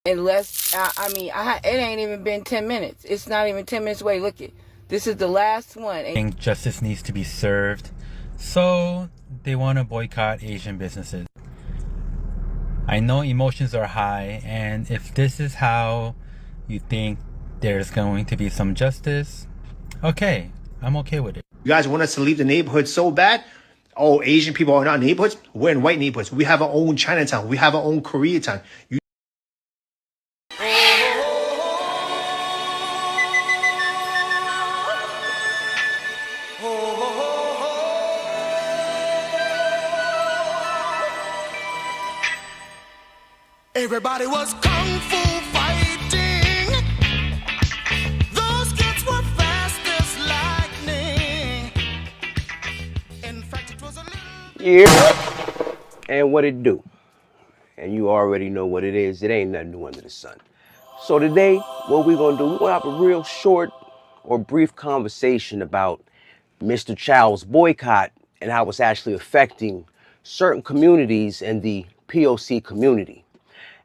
Unless, it ain't even been 10 minutes. It's not even 10 minutes away. Look it. This is the last one. I think justice needs to be served. So they want to boycott Asian businesses. I know emotions are high, and if this is how you think there's going to be some justice, okay, I'm okay with it. You guys want us to leave the neighborhood so bad? Oh, Asian people are not neighborhoods? We're in white neighborhoods. We have our own Chinatown. We have our own Koreatown. Everybody was kung fu fighting. Those kids were fast as lightning. In fact, it was a little... Yeah. And what it do? And you already know what it is. It ain't nothing new under the sun. So today, what we're gonna do, we're gonna have a real short or brief conversation about Mr. Chow'S Boycott and how it's actually affecting certain communities and the POC community.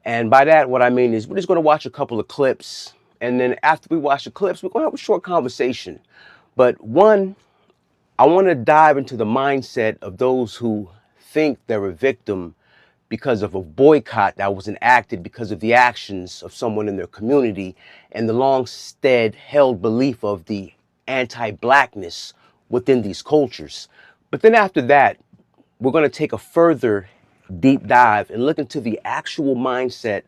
And by that, what I mean is we're just going to watch a couple of clips. And then after we watch the clips, we're going to have a short conversation. But one, I want to dive into the mindset of those who think they're a victim because of a boycott that was enacted because of the actions of someone in their community and the long-stead held belief of the anti-blackness within these cultures. But then after that, we're going to take a further deep dive and look into the actual mindset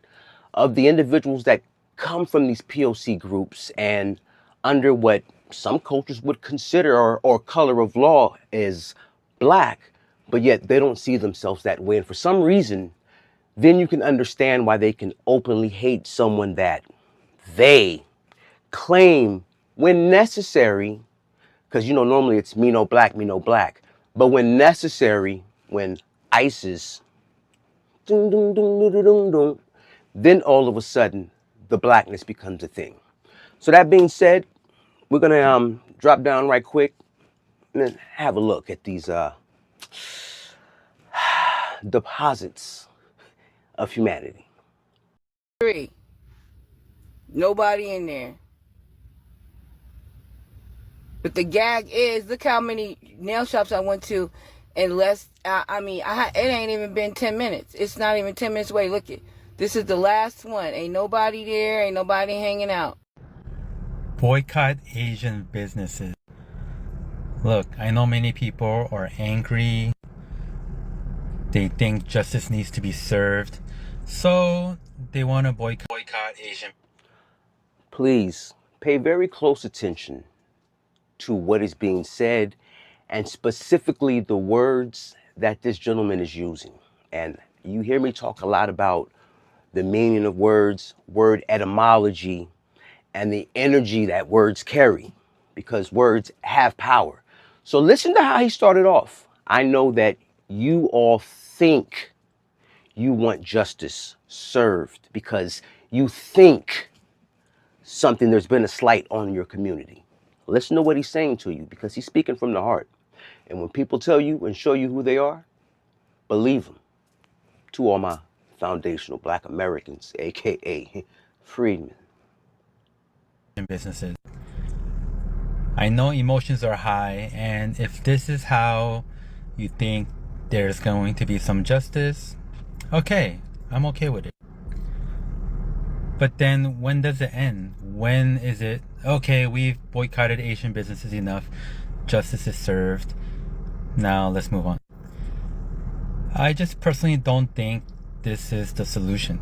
of the individuals that come from these POC groups and under what some cultures would consider or color of law is black, but yet they don't see themselves that way. And for some reason, then you can understand why they can openly hate someone that they claim when necessary, because, you know, normally it's me no black, but when necessary, when ISIS, then all of a sudden the blackness becomes a thing. So that being said, we're gonna drop down right quick and then have a look at these deposits of humanity. 3. Nobody in there. But the gag is, look how many nail shops I went to. Unless, it ain't even been 10 minutes. It's not even 10 minutes away. Look it. This is the last one. Ain't nobody there. Ain't nobody hanging out. Boycott Asian businesses. Look, I know many people are angry. They think justice needs to be served. So they want to boycott Asian. Please pay very close attention to what is being said and specifically the words that this gentleman is using. And you hear me talk a lot about the meaning of words, word etymology, and the energy that words carry, because words have power. So listen to how he started off. I know that you all think you want justice served because you think there's been a slight on your community. Listen to what he's saying to you, because he's speaking from the heart. And when people tell you and show you who they are, believe them. To all my foundational Black Americans, aka freedmen. Businesses. I know emotions are high, and if this is how you think there's going to be some justice, okay, I'm okay with it. But then when does it end? When is it, okay, we've boycotted Asian businesses enough, justice is served, now let's move on. I just personally don't think this is the solution.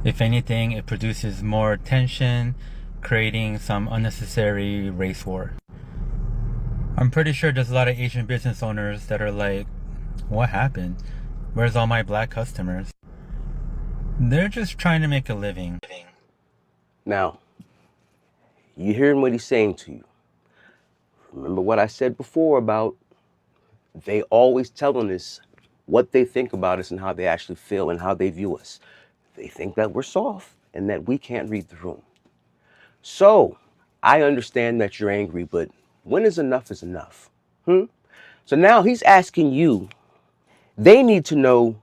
If anything, it produces more tension, creating some unnecessary race war. I'm pretty sure there's a lot of Asian business owners that are like, what happened? Where's all my black customers? They're just trying to make a living. Now, you hearing what he's saying to you. Remember what I said before about they always telling us what they think about us and how they actually feel and how they view us. They think that we're soft and that we can't read the room. So I understand that you're angry, but when is enough? So now he's asking you, they need to know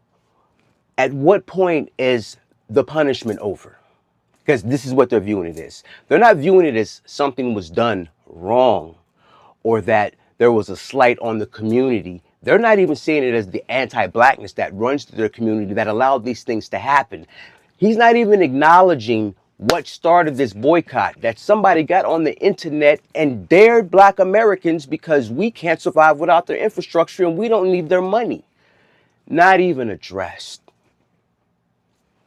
at what point is the punishment over. Because this is what they're viewing it as. They're not viewing it as something was done wrong or that there was a slight on the community. They're not even seeing it as the anti-blackness that runs through their community that allowed these things to happen. He's not even acknowledging what started this boycott, that somebody got on the internet and dared Black Americans because we can't survive without their infrastructure and we don't need their money. Not even addressed.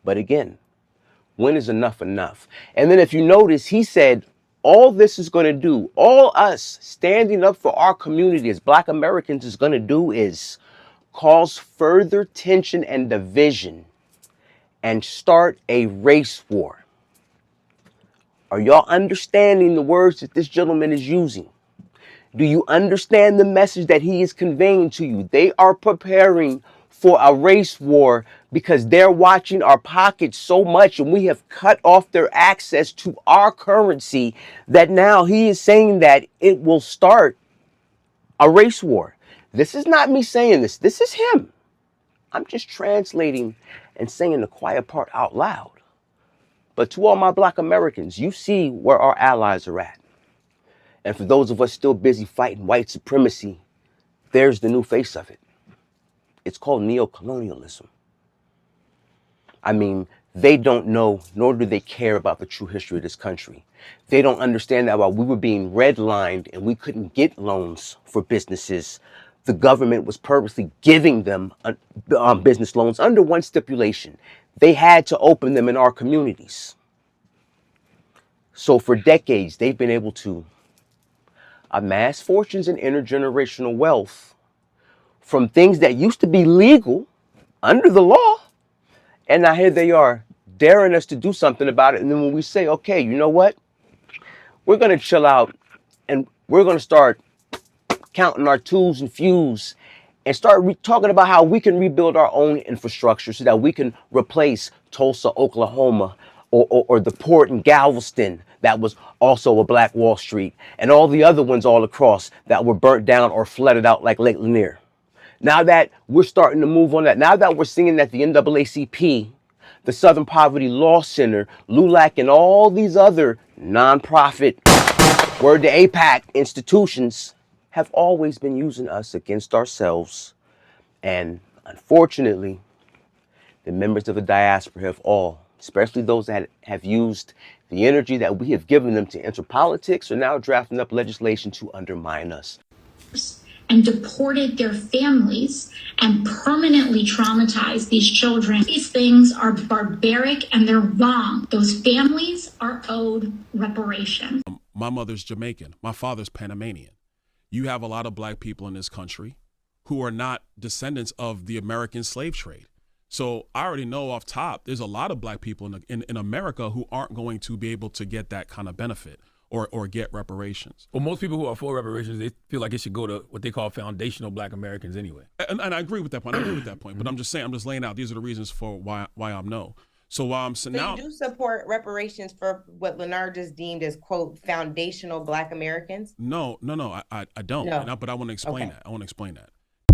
But again, when is enough enough? And then if you notice, he said, all this is going to do, all us standing up for our community as Black Americans is going to do is cause further tension and division and start a race war. Are y'all understanding the words that this gentleman is using? Do you understand the message that he is conveying to you? They are preparing for a race war because they're watching our pockets so much and we have cut off their access to our currency that now he is saying that it will start a race war. This is not me saying this. This is him. I'm just translating and saying the quiet part out loud. But to all my Black Americans, you see where our allies are at. And for those of us still busy fighting white supremacy, there's the new face of it. It's called neocolonialism. I mean, they don't know, nor do they care about the true history of this country. They don't understand that while we were being redlined and we couldn't get loans for businesses, the government was purposely giving them business loans under one stipulation. They had to open them in our communities. So for decades, they've been able to amass fortunes and intergenerational wealth from things that used to be legal under the law. And now here they are daring us to do something about it. And then when we say, okay, you know what? We're going to chill out and we're going to start counting our twos and fews and start talking about how we can rebuild our own infrastructure so that we can replace Tulsa, Oklahoma, or the port in Galveston that was also a Black Wall Street, and all the other ones all across that were burnt down or flooded out like Lake Lanier. Now that we're starting to move on that, now that we're seeing that the NAACP, the Southern Poverty Law Center, LULAC, and all these other nonprofit, word to APAC institutions have always been using us against ourselves. And unfortunately, the members of the diaspora have all, especially those that have used the energy that we have given them to enter politics, are now drafting up legislation to undermine us. And deported their families and permanently traumatized these children. These things are barbaric and they're wrong. Those families are owed reparation. My mother's Jamaican. My father's Panamanian. You have a lot of Black people in this country who are not descendants of the American slave trade. So I already know off top, there's a lot of Black people in America who aren't going to be able to get that kind of benefit or get reparations. Well, most people who are for reparations, they feel like it should go to what they call foundational Black Americans anyway. And I agree with that point. But I'm just saying, I'm just laying out, these are the reasons for why I'm no. So now you do support reparations for what Leonard just deemed as, quote, foundational Black Americans? No, I don't. No. But I want to explain that. I want to explain that.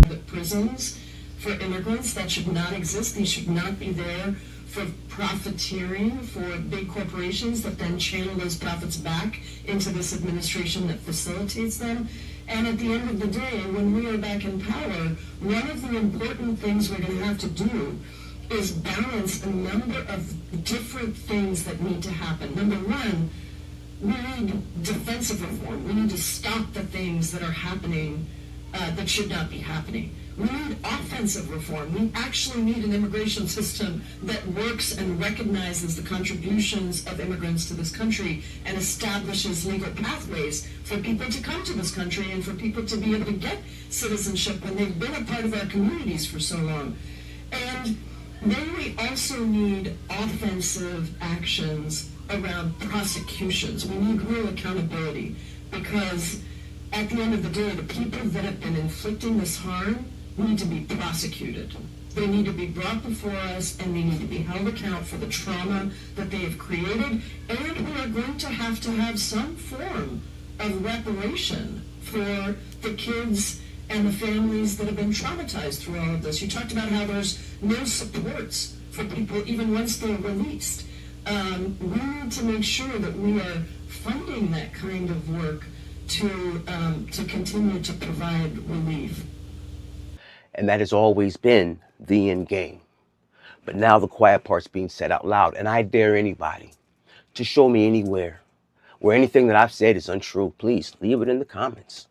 The prisons for immigrants, that should not exist. These should not be there for profiteering for big corporations that then channel those profits back into this administration that facilitates them. And at the end of the day, when we are back in power, one of the important things we're going to have to do is balance a number of different things that need to happen. Number one, we need defensive reform. We need to stop the things that are happening that should not be happening. We need offensive reform. We actually need an immigration system that works and recognizes the contributions of immigrants to this country and establishes legal pathways for people to come to this country and for people to be able to get citizenship when they've been a part of our communities for so long. And then we also need offensive actions around prosecutions. We need real accountability because at the end of the day, the people that have been inflicting this harm need to be prosecuted. They need to be brought before us and they need to be held account for the trauma that they have created. And we are going to have some form of reparation for the kids and the families that have been traumatized through all of this. You talked about how there's no supports for people even once they're released. We need to make sure that we are funding that kind of work to continue to provide relief. And that has always been the end game. But now the quiet part's being said out loud, and I dare anybody to show me anywhere where anything that I've said is untrue. Please leave it in the comments.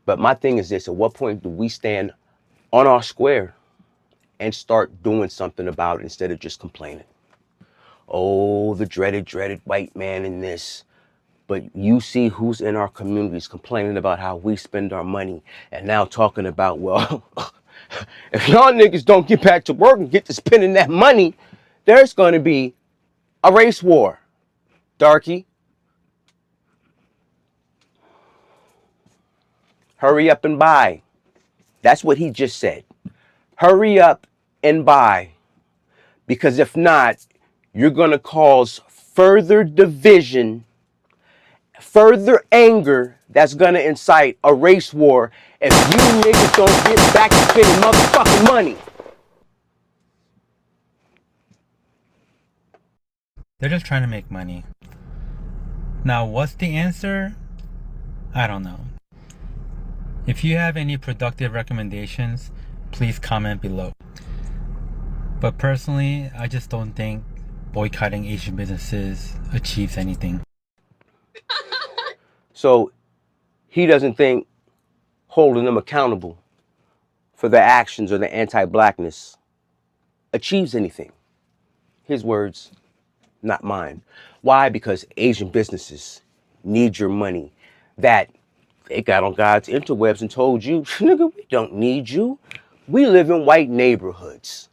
But my thing is this: at what point do we stand on our square and start doing something about it instead of just complaining? Oh, the dreaded white man in this. But you see who's in our communities complaining about how we spend our money and now talking about, well, if y'all niggas don't get back to work and get to spending that money, there's going to be a race war, darky. Hurry up and buy. That's what he just said. Hurry up and buy. Because if not, you're going to cause further division, further anger that's going to incite a race war if you niggas don't get back to spending motherfucking money. They're just trying to make money. Now, what's the answer? I don't know. If you have any productive recommendations, please comment below. But personally, I just don't think boycotting Asian businesses achieves anything. So he doesn't think holding them accountable for their actions or their anti-blackness achieves anything. His words, not mine. Why? Because Asian businesses need your money that they got on God's interwebs and told you, nigga, we don't need you. We live in white neighborhoods.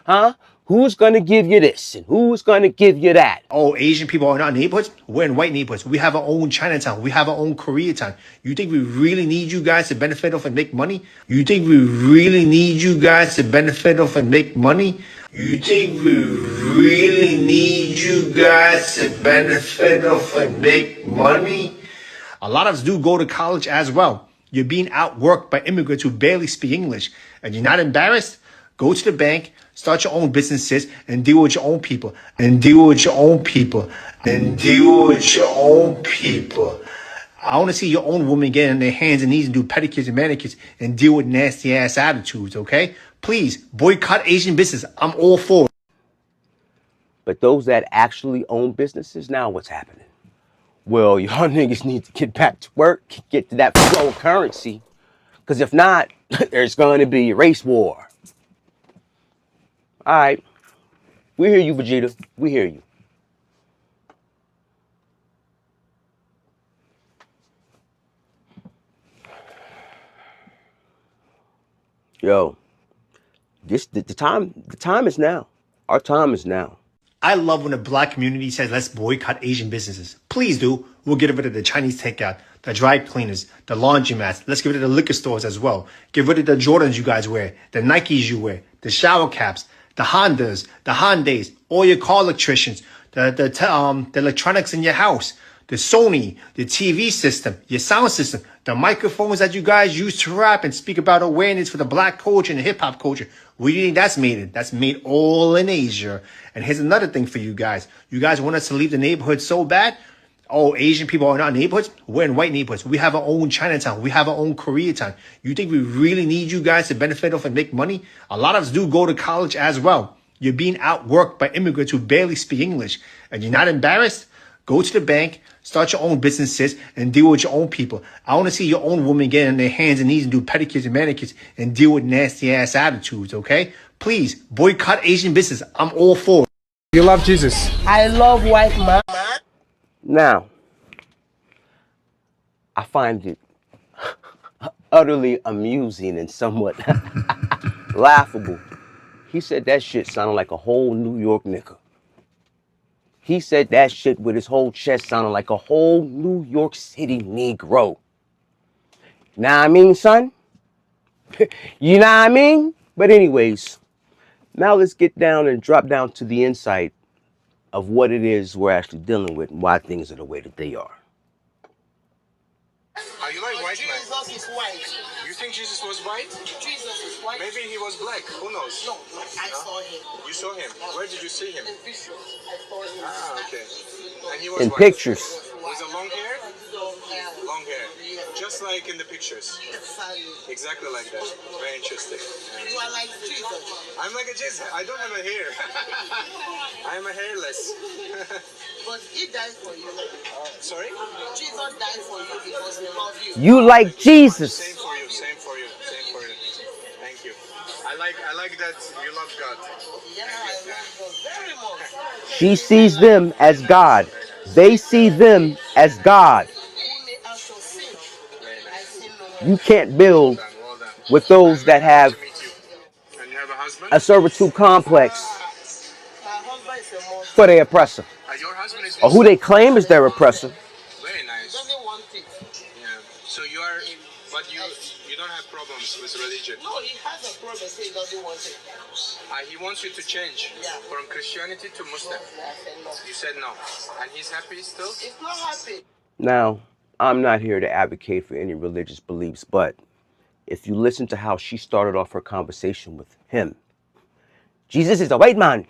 Huh? Who's going to give you this and who's going to give you that? Oh, Asian people are not neighborhoods? We're in white neighborhoods. We have our own Chinatown. We have our own Koreatown. You think we really need you guys to benefit off and make money? You think we really need you guys to benefit off and make money? You think we really need you guys to benefit off and make money? A lot of us do go to college as well. You're being outworked by immigrants who barely speak English. And you're not embarrassed? Go to the bank, start your own businesses, and deal with your own people. And deal with your own people. And deal with your own people. I want to see your own women get on their hands and knees and do pedicures and manicures and deal with nasty ass attitudes, okay? Please, boycott Asian business. I'm all for it. But those that actually own businesses, now what's happening? Well, y'all niggas need to get back to work, get to that flow of currency. Because if not, there's going to be a race war. All right. We hear you, Vegeta. We hear you. Yo, the time is now. Our time is now. I love when the black community says, let's boycott Asian businesses. Please do. We'll get rid of the Chinese takeout, the dry cleaners, the laundromats. Let's get rid of the liquor stores as well. Get rid of the Jordans you guys wear, the Nikes you wear, the shower caps, the Hondas, the Hyundais, all your car electricians, the electronics in your house, the Sony, the TV system, your sound system, the microphones that you guys use to rap and speak about awareness for the black culture and the hip hop culture. Where do you think that's made in? That's made all in Asia. And here's another thing for you guys. You guys want us to leave the neighborhood so bad? Oh, Asian people are not neighborhoods? We're in white neighborhoods. We have our own Chinatown. We have our own Koreatown. You think we really need you guys to benefit off and make money? A lot of us do go to college as well. You're being outworked by immigrants who barely speak English. And you're not embarrassed? Go to the bank, start your own businesses, and deal with your own people. I want to see your own women get on their hands and knees and do pedicures and manicures and deal with nasty ass attitudes, okay? Please, boycott Asian business. I'm all for it. You love Jesus. I love white man. Now, I find it utterly amusing and somewhat laughable. He said that shit sounded like a whole New York nigga. He said that shit with his whole chest sounding like a whole New York City Negro. You know what I mean, son? You know what I mean? But anyways, now let's get down and drop down to the insight of what it is we're actually dealing with and why things are the way that they are. Are you like white man? Jesus is white. You think Jesus was white? Jesus is white. Maybe he was black. Who knows? No, I saw him. You saw him? Where did you see him? In pictures. I saw him. Ah, okay. And he was In what? pictures. Was it long hair? Long hair. Just like in the pictures. Exactly like that. Very interesting. You are like Jesus. I'm like a Jesus. I don't have a hair. I'm a hairless. But he died for you. Sorry? Jesus died for you because he loved you. You like Jesus. Same for you. Same for you. Same for you. Thank you. I like that you love God. Yeah, I love God very much. She sees them as God. They see them as God. Who may also sin? I sin no more. You can't build Well done. with those that have To meet you. And you have a husband? a servitude complex My husband is a Muslim. for their oppressor, Your husband is or who they claim is their oppressor. very He nice. doesn't want it. Yeah. So you are, but you don't have problems with religion. No, he has a problem, so he doesn't want it. He wants you to change from Christianity to Muslim. I said no. You said no, and he's happy still. He's not happy. Now, I'm not here to advocate for any religious beliefs, but if you listen to how she started off her conversation with him, Jesus is a white man.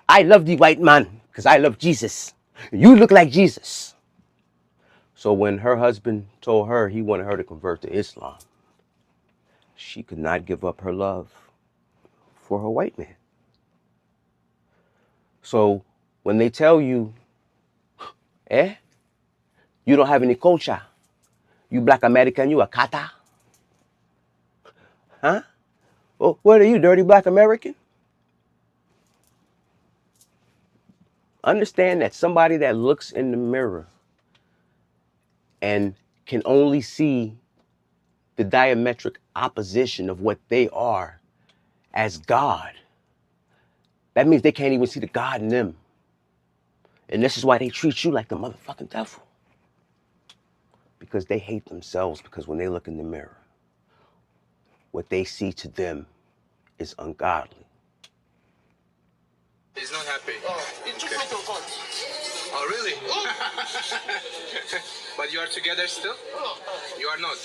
I love the white man because I love Jesus. You look like Jesus. So when her husband told her he wanted her to convert to Islam, she could not give up her love for her white man. So when they tell you, you don't have any culture, you black American, you a kata, huh? Well, what are you, dirty black American? Understand that somebody that looks in the mirror and can only see the diametric opposition of what they are as God, that means they can't even see the God in them. And this is why they treat you like the motherfucking devil. Because they hate themselves, because when they look in the mirror, what they see to them is ungodly. He's not happy. He took me to court. Oh, really? But you are together still? You are not.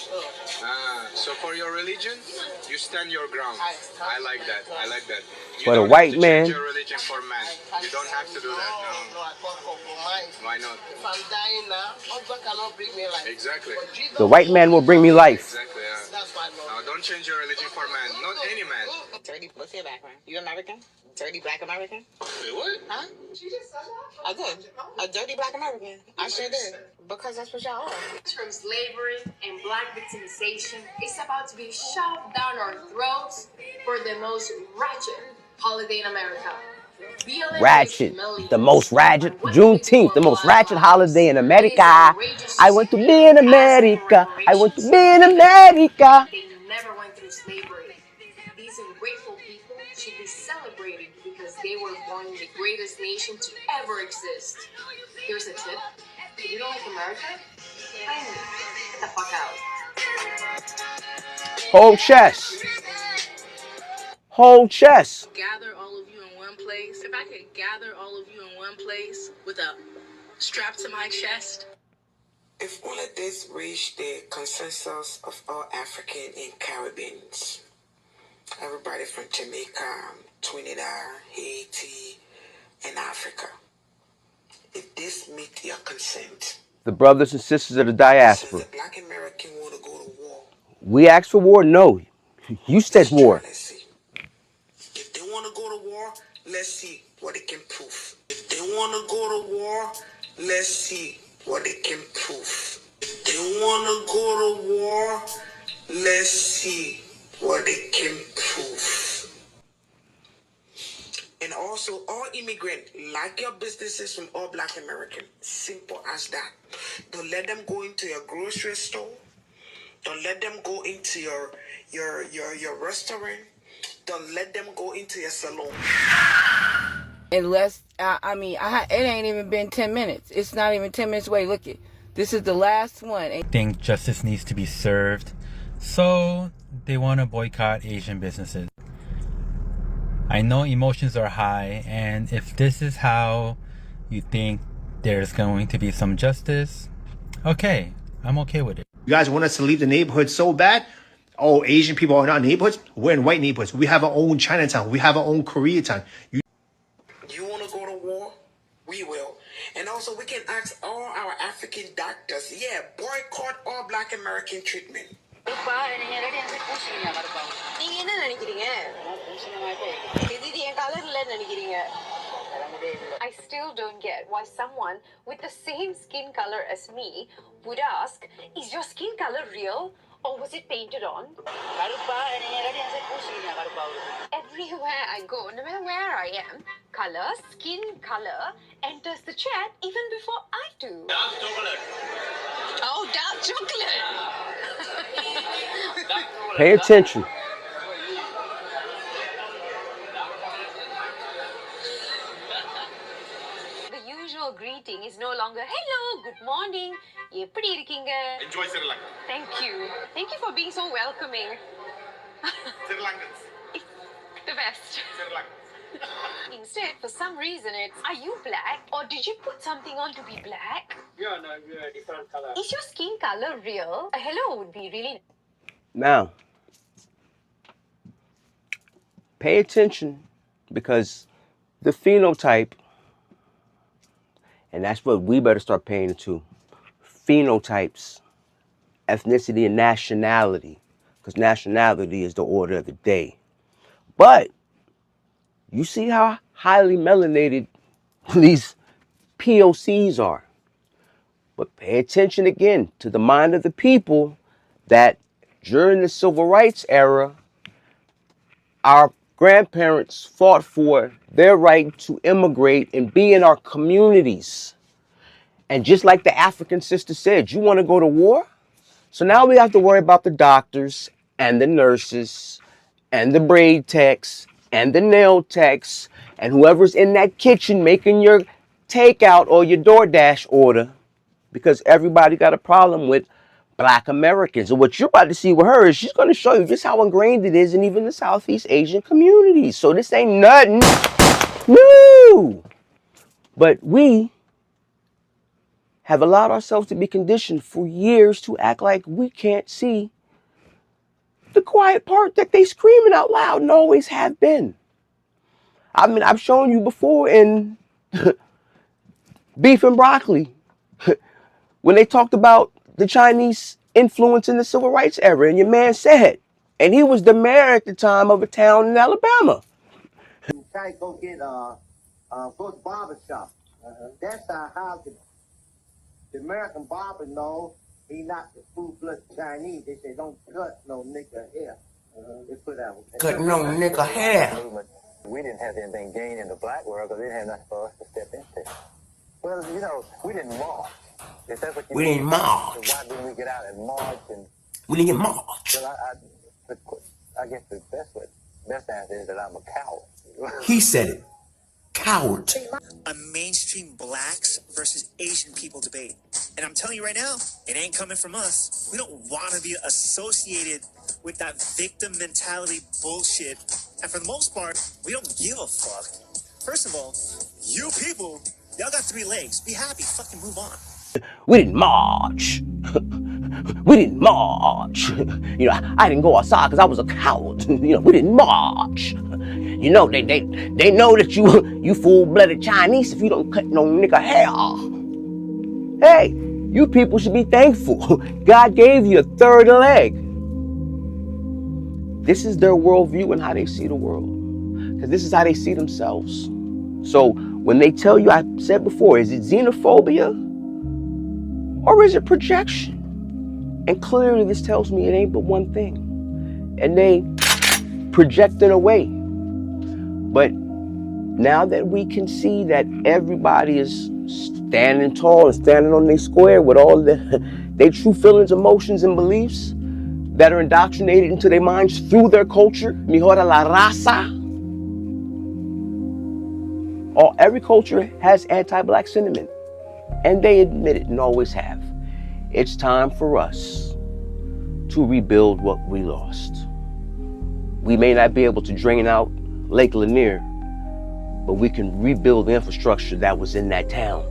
So for your religion, you stand your ground. I like that. I like that. You But a don't white have to man, change your religion for man. You don't have to do that. No, I can't compromise. Why not? If I'm dying now, husband cannot bring me life. Exactly. But Jesus the white man will bring me life. Exactly. Yeah. That's why I love Don't change your religion for man. Not any man. Dirty, what's your background? You American? Dirty black American? Wait, what? Huh? I did. A dirty black American. I sure did. Because that's what y'all are. From slavery and black victimization is about to be shoved down our throats for the most ratchet holiday in America. Ratchet, the most ratchet, Juneteenth, the most ratchet holiday in America. I want to be in America. I want to be in America. They never went through slavery. These ungrateful people should be celebrated because they were born in the greatest nation to ever exist. Here's a tip. If you don't like America, get the fuck out. Whole chest. Whole chest. Gather all of you in one place. If I could gather all of you in one place with a strap to my chest. If all of this reached the consensus of all African and Caribbeans, everybody from Jamaica, Trinidad, Haiti, and Africa, if this meet your consent, The brothers and sisters of the diaspora. since the Black American want to go to war, We asked for war? No. You said war. let's see. If they want to go to war, let's see what they can prove. If they want to go to war, let's see what they can prove. If they want to go to war, let's see what they can prove. And also, all immigrants, like your businesses from all Black Americans, simple as that. Don't let them go into your grocery store. Don't let them go into your restaurant. Don't let them go into your salon. Unless, it ain't even been 10 minutes. It's not even 10 minutes away. Look it. This is the last one. I think justice needs to be served, so they want to boycott Asian businesses. I know emotions are high, and if this is how you think there's going to be some justice, okay, I'm okay with it. You guys want us to leave the neighborhood so bad? Oh, Asian people are not neighborhoods? We're in white neighborhoods. We have our own Chinatown. We have our own Koreatown. You want to go to war? We will. And also, we can ask all our African doctors, yeah, boycott all Black American treatment. I still don't get why someone with the same skin color as me would ask, is your skin color real or was it painted on? Everywhere I go, no matter where I am, skin color enters the chat even before I do. Dark chocolate. Oh, dark chocolate. Pay attention. The usual greeting is no longer hello, good morning. எப்படி இருக்கீங்க? Enjoy Sri Lanka. Thank you. Thank you for being so welcoming. Sri Lankans. The best. Sri Lanka. Instead, for some reason, it's, are you black or did you put something on to be black? Yeah, no, we're a different color. Is your skin color real? A hello would be really... Now, pay attention because the phenotype, and that's what we better start paying attention to, phenotypes, ethnicity, and nationality, because nationality is the order of the day. But you see how highly melanated these POCs are. But pay attention again to the mind of the people that during the civil rights era, our grandparents fought for their right to immigrate and be in our communities. And just like the African sister said, you want to go to war? So now we have to worry about the doctors and the nurses and the braid techs and the nail techs and whoever's in that kitchen making your takeout or your DoorDash order, because everybody got a problem with Black Americans. And what you're about to see with her is she's going to show you just how ingrained it is in even the Southeast Asian communities. So this ain't nothing new. But we have allowed ourselves to be conditioned for years to act like we can't see the quiet part that they screaming out loud and always have been. I mean, I've shown you before in Beef and Broccoli when they talked about the Chinese influence in the civil rights era, and your man said, and he was the mayor at the time of a town in Alabama. Try to go get go to barber shop. That's how the American barber knows he not the full-blood Chinese. They say don't cut no nigga hair. They put out. Cut no nigga hair. We didn't have anything gained in the black world because they didn't have nothing for us to step into. Well, you know, we didn't march. If that's what you We didn't march. Why didn't we get out and march? We didn't march. Well, I guess the best answer is that I'm a coward. He said it. Coward. A mainstream blacks versus Asian people debate. And I'm telling you right now, it ain't coming from us. We don't want to be associated with that victim mentality bullshit. And for the most part, we don't give a fuck. First of all, you people, y'all got 3 legs. Be happy. Fucking move on. We didn't march. We didn't march. You know, I didn't go outside because I was a coward. You know, we didn't march. You know, they know that you full-blooded Chinese if you don't cut no nigga hair. Hey, you people should be thankful. God gave you a 3rd leg. This is their worldview and how they see the world. Because this is how they see themselves. So when they tell you, I said before, is it xenophobia or is it projection? And clearly this tells me it ain't but one thing. And they project it away. But now that we can see that everybody is standing tall and standing on their square with all their true feelings, emotions, and beliefs that are indoctrinated into their minds through their culture, mejora la raza. Every culture has anti-black sentiment, and they admit it and always have. It's time for us to rebuild what we lost. We may not be able to drain out Lake Lanier, but we can rebuild the infrastructure that was in that town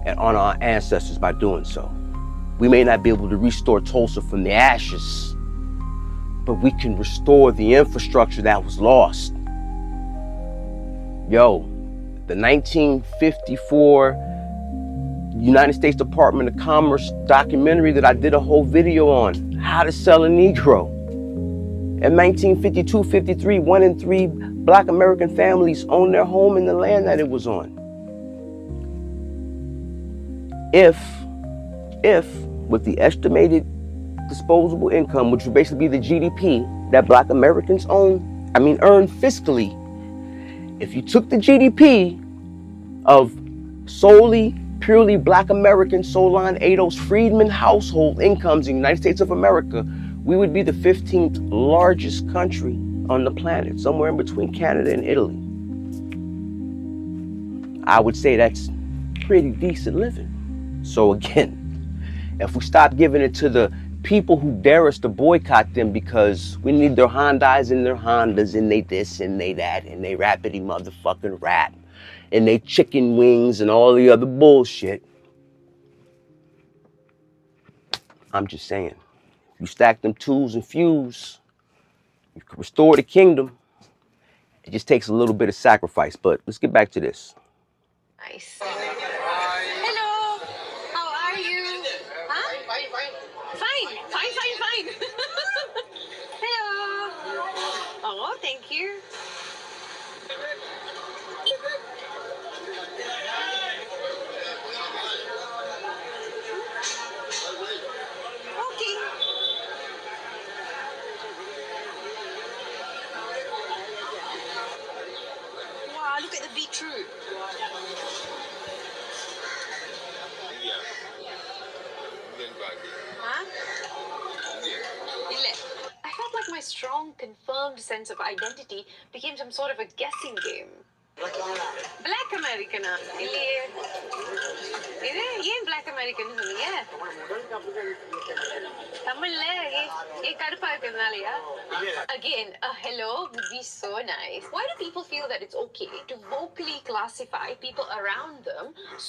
and honor our ancestors by doing so. We may not be able to restore Tulsa from the ashes, but we can restore the infrastructure that was lost. Yo, the 1954 United States Department of Commerce documentary that I did a whole video on, How to Sell a Negro. In 1952-53, 1 in 3 Black American families owned their home in the land that it was on. If with the estimated disposable income, which would basically be the GDP that Black Americans earn fiscally, if you took the GDP of solely, purely Black American Solon Ados Freedman household incomes in the United States of America, we would be the 15th largest country on the planet, somewhere in between Canada and Italy. I would say that's pretty decent living. So again, if we stop giving it to the people who dare us to boycott them because we need their Hondas and their Hondas and they this and they that and they rapidy motherfucking rap and they chicken wings and all the other bullshit, I'm just saying, if you stack them twos and fews, you can restore the kingdom. It just takes a little bit of sacrifice. But let's get back to this. Nice. Hello. How are you? Huh? Fine. Hello. Oh, thank you. Okay. Wow, look at the beetroot. Huh? I felt like my strong, confirmed sense of identity became some sort of a guessing game. Black American இல்லையே இது ஏன் Black American சொன்னீங்க தமிழ்ல ஏன் கருப்பா இருக்கிறதுனாலயா Again, a hello would be so nice. Why do people feel that it's okay to vocally classify people around them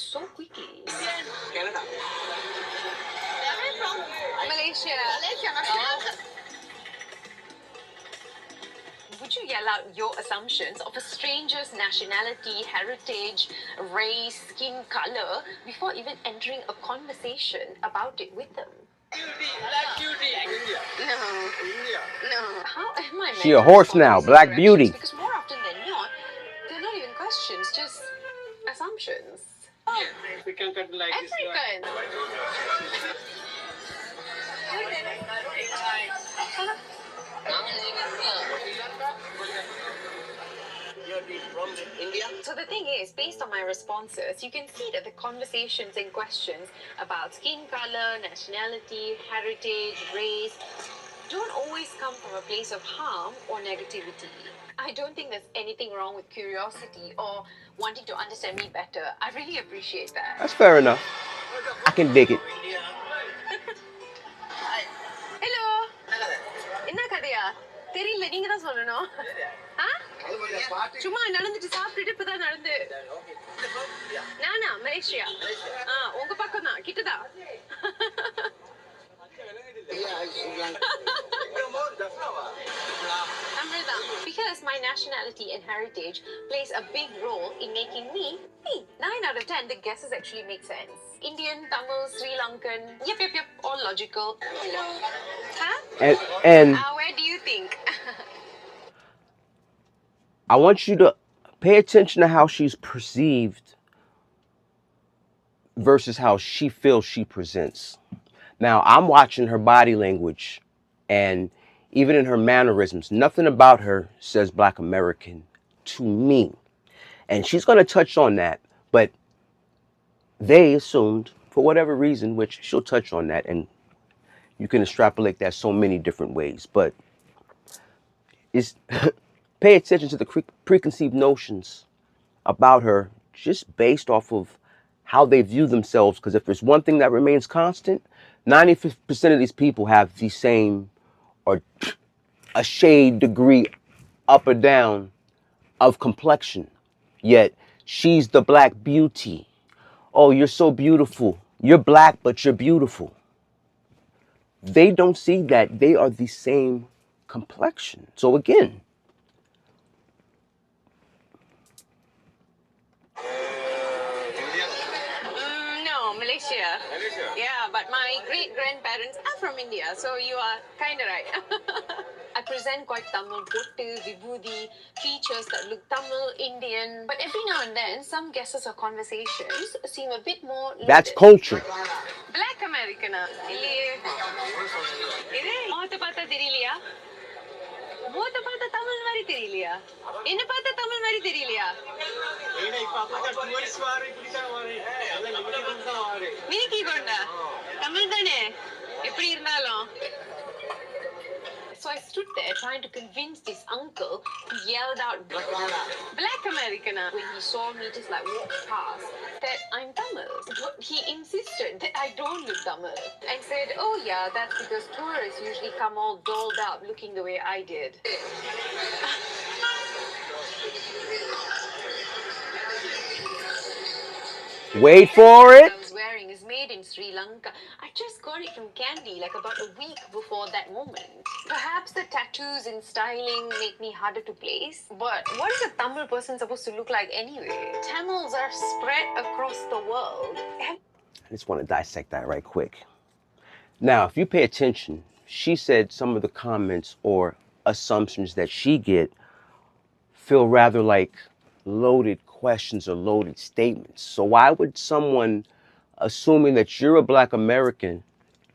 so quickly? Canada. Malaysia. Would you yell out your assumptions of a stranger's nationality, heritage, race, skin color before even entering a conversation about it with them? Black beauty. India. No. How am I meant She a horse now, Black Beauty. Because more often than not, they're not even questions, just assumptions. Oh, African cut like African. from India. So the thing is, based on my responses, you can see that the conversations and questions about skin color, nationality, heritage, race don't always come from a place of harm or negativity. I don't think there's anything wrong with curiosity or wanting to understand me better. I really appreciate that. That's fair enough. I can dig it. Hello. என்ன கதையா தெரியல நீங்க தான் சொல்லணும் சும்மா நடந்துட்டு சாப்பிட்டுட்டு இப்பதான் நடந்து நானா மலேசியா உங்க பக்கம் தான் கிட்டதான் Because my nationality and heritage plays a big role in making me 9 out of 10 the guesses actually make sense. Indian, Tamil, Sri Lankan, yep, all logical. Hello. Huh? And where do you think? I want you to pay attention to how she's perceived versus how she feels she presents. Now, I'm watching her body language and even in her mannerisms, nothing about her says Black American to me. And she's going to touch on that, but they assumed, for whatever reason, which she'll touch on that, and you can extrapolate that so many different ways, but it's pay attention to the preconceived notions about her just based off of how they view themselves, because if there's one thing that remains constant, 90% of these people have the same or a shade degree up or down of complexion, yet she's the Black beauty. Oh, you're so beautiful. You're Black, but you're beautiful. They don't see that they are the same complexion. So again, No, Malaysia. Yeah, but my great-grandparents are from India, so you are kind of right. I present quite Tamil, Pottu, Vibhuti, features that look Tamil, Indian. But every now and then, some guesses or conversations seem a bit more that's loaded. culture. Black American. இல்லையே. இது முகத்தை பார்த்தா தெரியலையா? முகத்தை பார்த்தா தமிழ் மாதிரி தெரியலையா? என்ன பார்த்தா தமிழ் மாதிரி தெரியலையா? மினிக்கி கொண்டா தமிழ் தானே எப்படி இருந்தாலும். So I stood there trying to convince this uncle who yelled out Black American when he saw me just like walk past that I'm Tamil. But he insisted that I don't look Tamil and said, oh yeah, that's because tourists usually come all dolled up looking the way I did. Wait for it. I was wearing is made in Sri Lanka. I just got it from Candy like about a week before that moment. Perhaps the tattoos and styling make me harder to place. But what is a Tamil person supposed to look like anyway? Tamils are spread across the world. I just want to dissect that right quick. Now, if you pay attention, she said some of the comments or assumptions that she get feel rather like loaded questions or loaded statements. So why would someone assuming that you're a Black American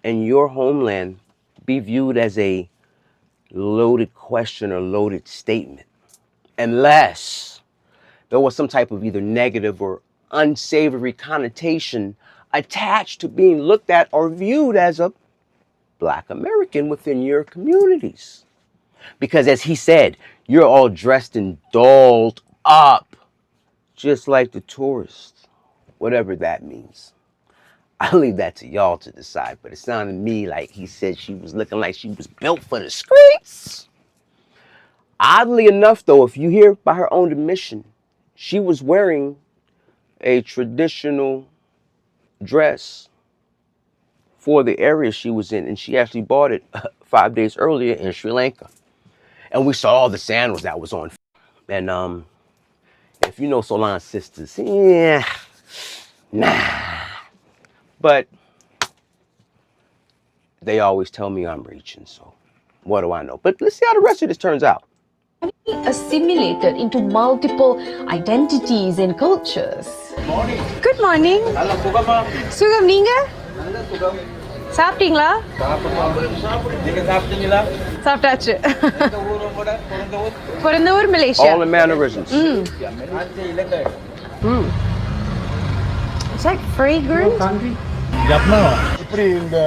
in your homeland be viewed as a loaded question or loaded statement? Unless there was some type of either negative or unsavory connotation attached to being looked at or viewed as a Black American within your communities. Because as he said, you're all dressed and dolled up, just like the tourists, whatever that means. I'll leave that to y'all to decide, but it sounded to me like he said she was looking like she was built for the streets. Oddly enough, though, if you hear by her own admission, she was wearing a traditional dress for the area she was in, and she actually bought it 5 days earlier in Sri Lanka. And we saw all the sandals that was on. And if you know Solange's sisters, yeah, nah. But they always tell me I'm reaching, so what do I know? But let's see how the rest of this turns out. Assimilated into multiple identities and cultures. Good morning. Sugam நீங்க? சாப்பிட்டீங்களா? சாப்பிட்டாச்சு. பிறந்த ஊர் Malaysia. All the mannerisms. It's like fragrant. எப்படி இந்த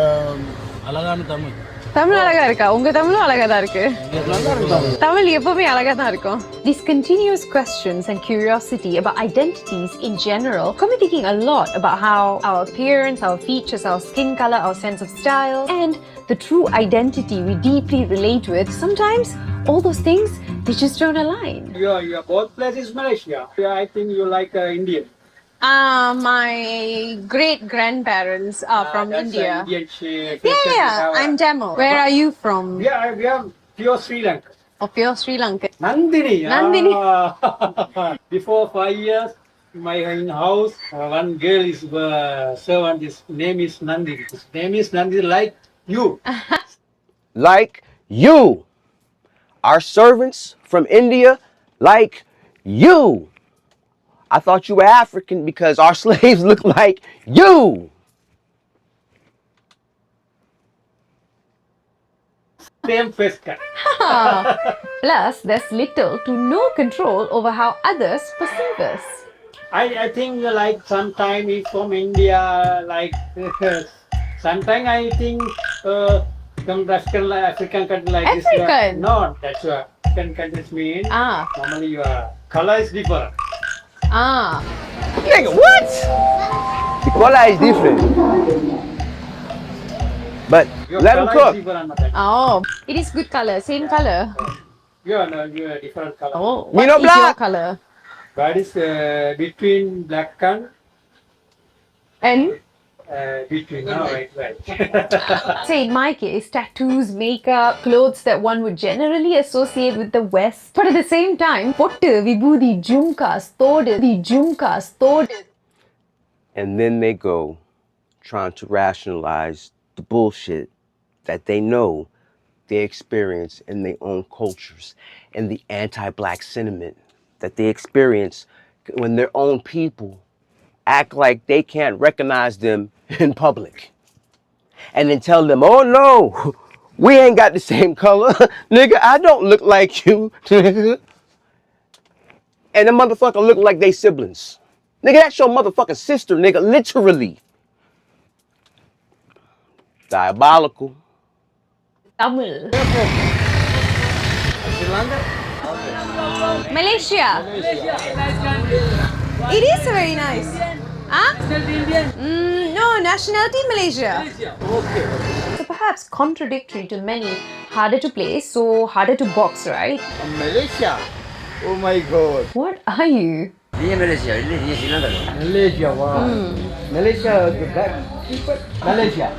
அழகான தமிழ் தமிழ் அழகா இருக்கா? உங்க தமிழும் அழகா தான் இருக்கு. தமிழ் எப்பவுமே அழகா தான் இருக்கும். These continuous questions and curiosity about identities in general got me thinking a lot about how our appearance, our features, our skin color, our sense of style, and the true identity we deeply relate with, sometimes all those things, they just don't align. Your birthplace is Malaysia. I think you like Indian. My great-grandparents are from India. Indian shape. Yeah, I'm Tamil. Where are you from? Yeah, we are pure Sri Lanka. Oh, pure Sri Lanka. Nandini. Nandini. Before 5 years, my in house, one girl is servant. His name is Nandini. His name is Nandini, like you. Like you. Our servants from India, like you. I thought you were African because our slaves look like you. Same face cut. Plus, there's little to no control over how others perceive us. I think like sometime he's from India, like sometime I think some African country like African? this. No, that's what African countries mean. Normally your color is different. Nigga, what? The color is different. But Your let him color cook. is different. Oh, it is good color, same color. You're different color. Oh, what is your color? That is between black and between. No, right. Say in my case, tattoos, makeup, clothes that one would generally associate with the West. But at the same time, pottu, vibhuthi, jhumkas, thodu. And then they go trying to rationalize the bullshit that they know they experience in their own cultures and the anti-black sentiment that they experience when their own people act like they can't recognize them in public. And then tell them, oh no, we ain't got the same color. Nigga, I don't look like you. And the motherfucker look like they siblings. Nigga, that's your motherfucking sister, nigga, literally. Diabolical. Tamil. Malaysia. It is very nice. Huh? No, nationality Malaysia. So perhaps contradictory to many, harder to play, so harder to box, right? Malaysia. Oh my god. What are you? Malaysia. Malaysia, wow. Malaysia, the black people. Malaysia.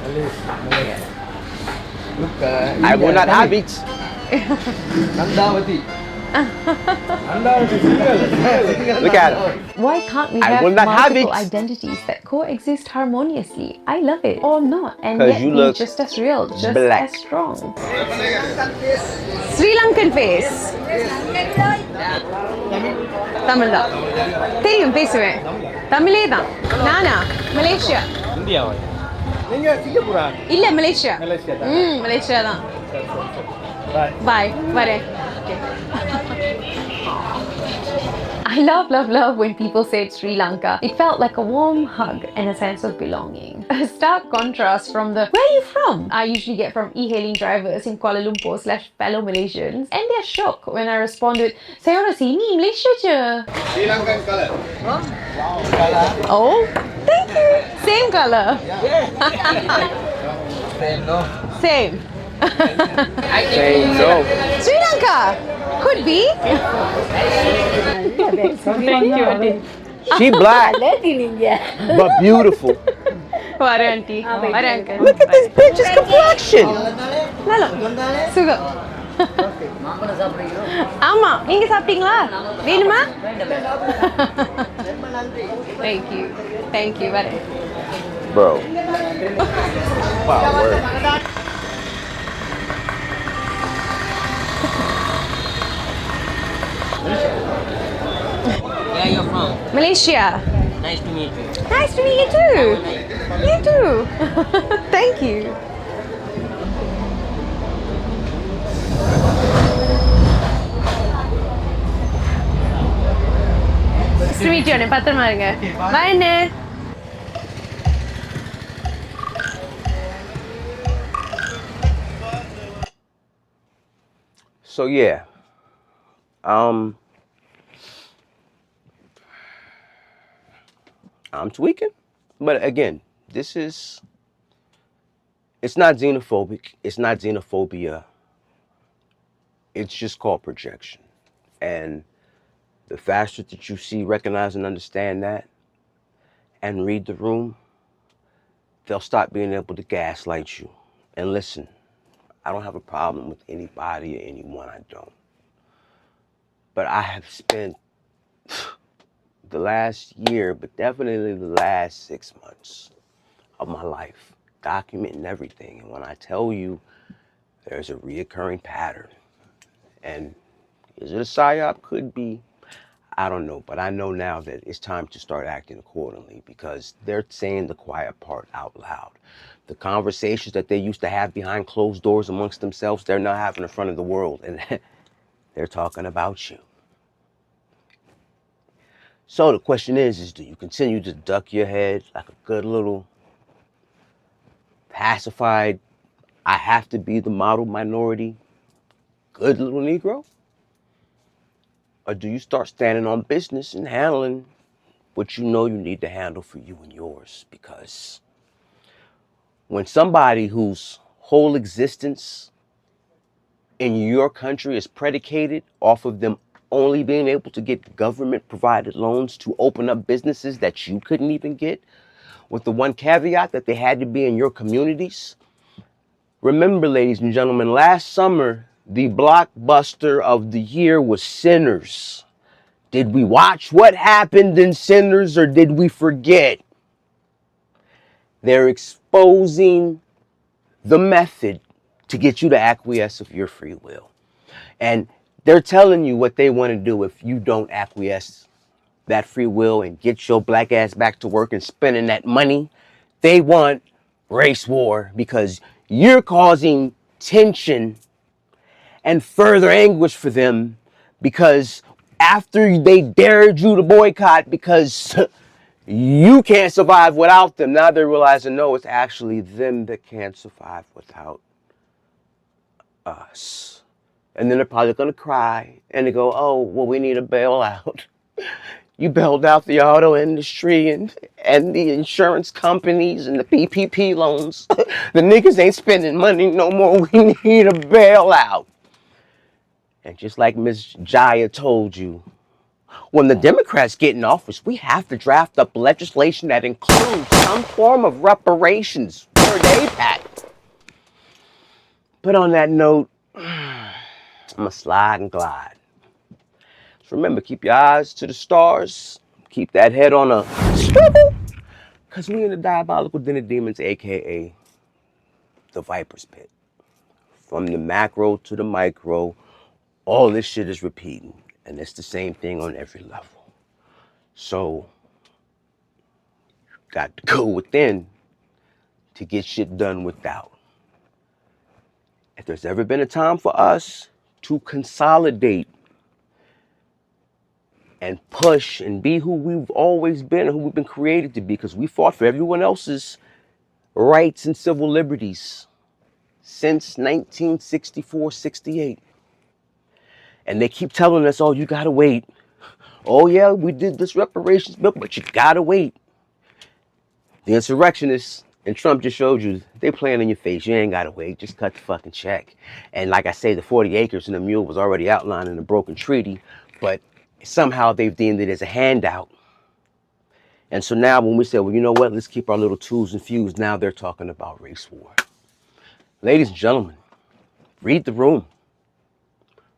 Malaysia. Look, I will not have it. Nandavati. Look at him. Why can't we I have will not have multiple it. identities that coexist harmoniously? I love it. Or not. And 'Cause yet you be look just as real, just black. as strong. Sri Lankan face. Tamil தான் தெரியும் பேசுவேன் தமிழே தான் நானா Malaysia இந்தியாவா நீங்க சிங்கப்பூரா இல்ல Malaysia Malaysia Malaysia தான் பாய் வரேன் I love when people said Sri Lanka. It felt like a warm hug and a sense of belonging. A stark contrast from the "Where are you from?" I usually get from e-hailing drivers in Kuala Lumpur / fellow Malaysians, and they're shocked when I respond with, "Saya orang sini, Malaysia je." Sri Lankan color. Huh? Wow, color. Oh, thank you. Same color. Same, no? Same. Saying no. Sri Lanka. Could be. Thank you, auntie. She black, but beautiful. Vare auntie. Vare uncle. Look at this bitch's complexion. Nalo. Sugar. ஆமா நீங்க சாப்பிட்டீங்களா வேணுமா Thank you வரேன் Bro. Wow, word. Where are you from? Malaysia. Nice to meet you. Nice to meet you too. You too. Thank you. Nice to meet you அண்ணே பத்திரமா இருங்க Bye அண்ணே So yeah, I'm tweaking, but again, it's not xenophobic, it's not xenophobia, it's just called projection. And the faster that you see, recognize, and understand that, and read the room, they'll stop being able to gaslight you. And listen, I don't have a problem with anybody or anyone, I don't. But I have spent the last year, but definitely the last 6 months of my life documenting everything. And when I tell you there's a reoccurring pattern, and is it a psyop? Could be. I don't know, but I know now that it's time to start acting accordingly because they're saying the quiet part out loud. The conversations that they used to have behind closed doors amongst themselves, they're now having in front of the world, and they're talking about you. So the question is do you continue to duck your head like a good little pacified, I have to be the model minority, good little Negro? Or do you start standing on business and handling what you know you need to handle for you and yours? Because when somebody whose whole existence in your country is predicated off of them only being able to get government provided loans to open up businesses that you couldn't even get, with the one caveat that they had to be in your communities. Remember, ladies and gentlemen, last summer, the blockbuster of the year was Sinners. Did we watch what happened in Sinners or did we forget? They're exposing the method to get you to acquiesce of your free will. And they're telling you what they want to do if you don't acquiesce that free will and get your black ass back to work and spending that money. They want race war because you're causing tension and further anguish for them, because after they dared you to boycott because you can't survive without them, now they're realizing, no, it's actually them that can't survive without us. And then they're probably going to cry and they go, oh, well, we need a bailout. You bailed out the auto industry and the insurance companies and the PPP loans. The niggas ain't spending money no more. We need a bailout. And just like Ms. Jaya told you, when the Democrats get in office, we have to draft up legislation that includes some form of reparations. Where they at? But on that note, I'm going to slide and glide. So remember, keep your eyes to the stars. Keep that head on a swivel. Because we in the diabolical den of demons, a.k.a. the Viper's Pit. From the macro to the micro, all this shit is repeating. And it's the same thing on every level. So, got to go within to get shit done without. If there's ever been a time for us to consolidate and push and be who we've always been and who we've been created to be, because we fought for everyone else's rights and civil liberties since 1964-68. And they keep telling us, oh, you gotta wait. Oh yeah, we did this reparations bill, but you gotta wait. The insurrectionists, and Trump just showed you, they playing in your face. You ain't gotta wait, just cut the fucking check. And like I say, the 40 acres and the mule was already outlined in the broken treaty, but somehow they've deemed it as a handout. And so now when we say, well, you know what, let's keep our little tools infused, now they're talking about race war. Ladies and gentlemen, read the room.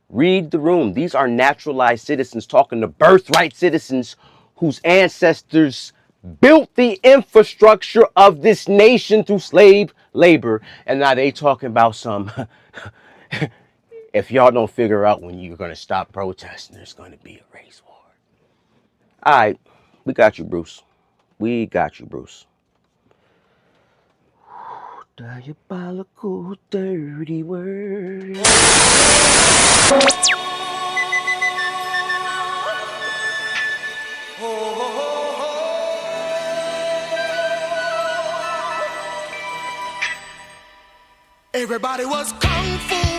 Read the room. These are naturalized citizens talking to birthright citizens whose ancestors built the infrastructure of this nation through slave labor. And now they talking about some, if y'all don't figure out when you're going to stop protesting, there's going to be a race war. All right, we got you, Bruce. We got you, Bruce. Diabolical, dirty word. Everybody was kung fu